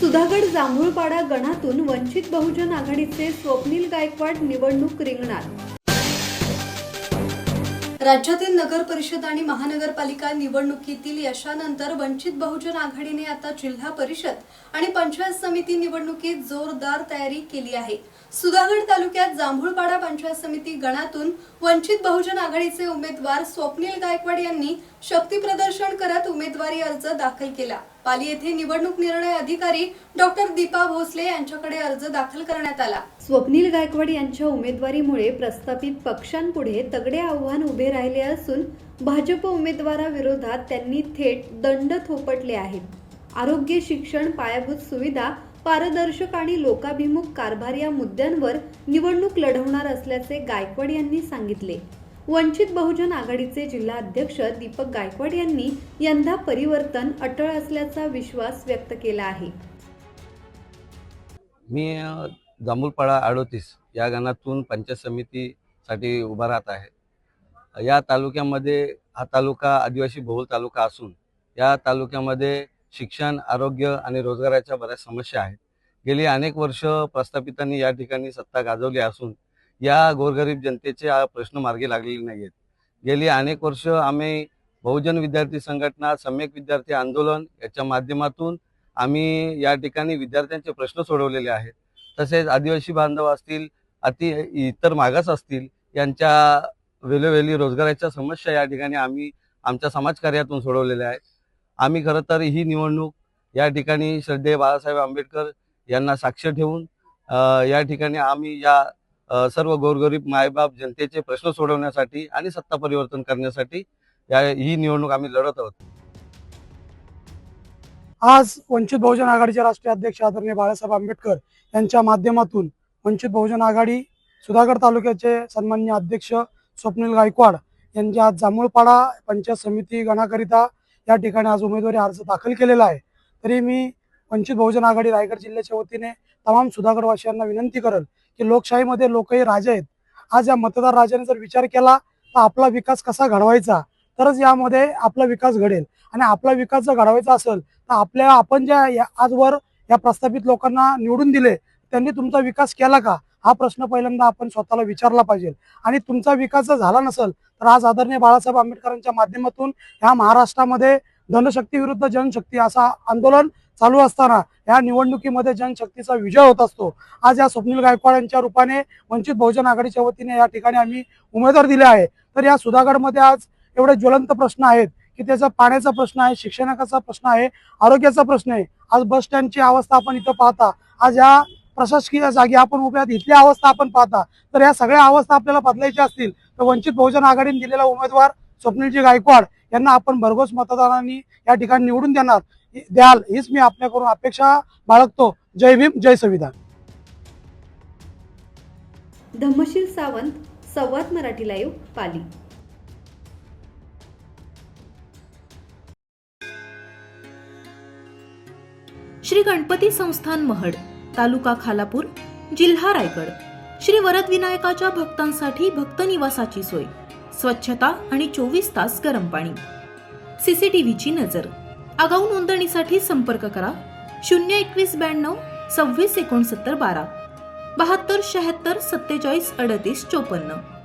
सुधागड जांभूळपाडा गणातून वंचित बहुजन आघाडीचे स्वप्नील गायकवाड निवडणूक रिंगणात। राज्यातील नगर परिषद आणि महानगरपालिका निवडणुकीतील यशानंतर वंचित बहुजन आघाडीने आता जिल्हा परिषद आणि पंचायत समिती निवडणुकीत जोरदार तयारी केली आहे। सुधागड तालुक्यात जांभूळपाडा पंचायत समिती गणातून वंचित बहुजन आघाडीचे उमेदवार स्वप्नील गायकवाड यांनी शक्ती प्रदर्शन करत उमेदवारी अर्ज दाखल केला। पाली येथे निवडणूक निर्णय अधिकारी डॉक्टर दीपा भोसले यांच्याकडे अर्ज दाखल करण्यात आला। स्वप्नील गायकवाड यांच्या उमेदवारीमुळे प्रस्थापित पक्षांपुढे तगडे आव्हान उभे राहिले असून भाजप उमेदवाराविरोधात त्यांनी थेट दंड थोपटले आहेत। आरोग्य, शिक्षण, पायाभूत सुविधा, पारदर्शक आणि लोकाभिमुख कारभार या मुद्द्यांवर निवडणूक लढवणार असल्याचे गायकवाड यांनी सांगितले। वंचित बहुजन आघाडीचे जिल्हा अध्यक्ष दीपक गायकवाड यांनी यंदा परिवर्तन अटळ असल्याचा विश्वास व्यक्त केला आहे। मी जांभूळपाडा 38 या गणातून पंचायत समितीसाठी उभा राहत आहे। या तालुक्यामध्ये हा तालुका आदिवासी बहुल तालुका असून या तालुक्यामध्ये शिक्षण, आरोग्य आणि रोजगाराच्या बऱ्याच समस्या आहेत। गेली अनेक वर्ष प्रस्थापितांनी या ठिकाणी सत्ता गाजवली असून या गोरगरीब जनतेचे प्रश्न मार्गी लागलेले नाहीत। गेली अनेक वर्ष आम्ही बहुजन विद्यार्थी संघटना, सम्यक विद्यार्थी आंदोलन याच्या माध्यमातून आम्ही या ठिकाणी विद्यार्थ्यांचे प्रश्न सोडवलेले आहेत। तसेच आदिवासी बांधव असतील, इतर मागास असतील, यांच्या वेळोवेळी रोजगाराच्या समस्या या ठिकाणी आम्ही आमच्या समाजकार्यातून सोडवलेल्या आहेत। आम्ही खरं तर ही निवडणूक या ठिकाणी श्रद्धेय बाळासाहेब आंबेडकर यांना साक्ष ठेवून या ठिकाणी आम्ही या सर्व गोरगरीब मायबाप जनतेचे प्रश्न सोडवण्यासाठी आणि सत्ता परिवर्तन करण्यासाठी ही निवडणूक आम्ही लढत आहोत। आज वंचित बहुजन आघाडीचे राष्ट्रीय अध्यक्ष आदरणीय बाळासाहेब आंबेडकर यांच्या माध्यमातून वंचित बहुजन आघाडी सुधागड तालुक्याचे सन्माननीय अध्यक्ष स्वप्नील गायकवाड यांच्या आज जांभूळपाडा पंचायत समिती गणाकरिता या ठिकाणी आज उमेदवारी अर्ज दाखल केलेला आहे। तरी मी वंचित बहुजन आघाडी रायगड जिल्ह्याच्या वतीने तमाम सुधागडवासियांना विनंती करेल की लोकशाहीमध्ये लोकही राजे आहेत। आज या मतदार राजाने जर विचार केला तर आपला विकास कसा घडवायचा, तरच यामध्ये आपला विकास घडेल। आणि आपला विकास जर घडवायचा असेल तर आपण ज्या आजवर या प्रस्थापित लोकांना निवडून दिले त्यांनी तुमचा विकास केला का, हा प्रश्न पहिल्यांदा आपण स्वतःला विचारला पाहिजे। आणि तुमचा विकास जर झाला नसेल तर आज आदरणीय बाळासाहेब आंबेडकरांच्या माध्यमातून या महाराष्ट्रामध्ये धनशक्ती विरुद्ध जनशक्ती असा आंदोलन चालू असताना या निवडणुकीमध्ये जनशक्तीचा विजय होत असतो। आज या स्वप्नील गायकवाड यांच्या रूपाने वंचित बहुजन आघाडीच्या वतीने या ठिकाणी आम्ही उमेदवार दिले आहे। तर या सुधागडमध्ये आज एवढे ज्वलंत प्रश्न आहेत की त्याचा पाण्याचा प्रश्न आहे, शिक्षणाचा प्रश्न आहे, आरोग्याचा प्रश्न आहे। आज बस स्टँडची अवस्था आपण इथं पाहता, आज या प्रशासकीय जागी आपण उभ्या आहात, इथली अवस्था आपण पाहता। तर या सगळ्या अवस्था आपल्याला बदलायच्या असतील तर वंचित बहुजन आघाडीने दिलेला उमेदवार स्वप्नीलजी गायकवाड यांना आपण भरघोस मतदारांनी या ठिकाणी निवडून द्याल हीच मी आपल्याकडून अपेक्षा बाळगतो। जय भीम, जय संविधान। धम्मशील सावंत, संवाद मराठी लाईव्ह, पाली। श्री गणपती संस्थान महड, तालुका खालापूर, जिल्हा रायगड। श्री वरद विनायकाच्या भक्तांसाठी भक्त निवासाची सोय, स्वच्छता आणि 24 तास गरम पाणी, सीसीटीव्हीची नजर। आगाऊ नोंदणीसाठी संपर्क करा 02192 26 69 12 72 76 47 38 54।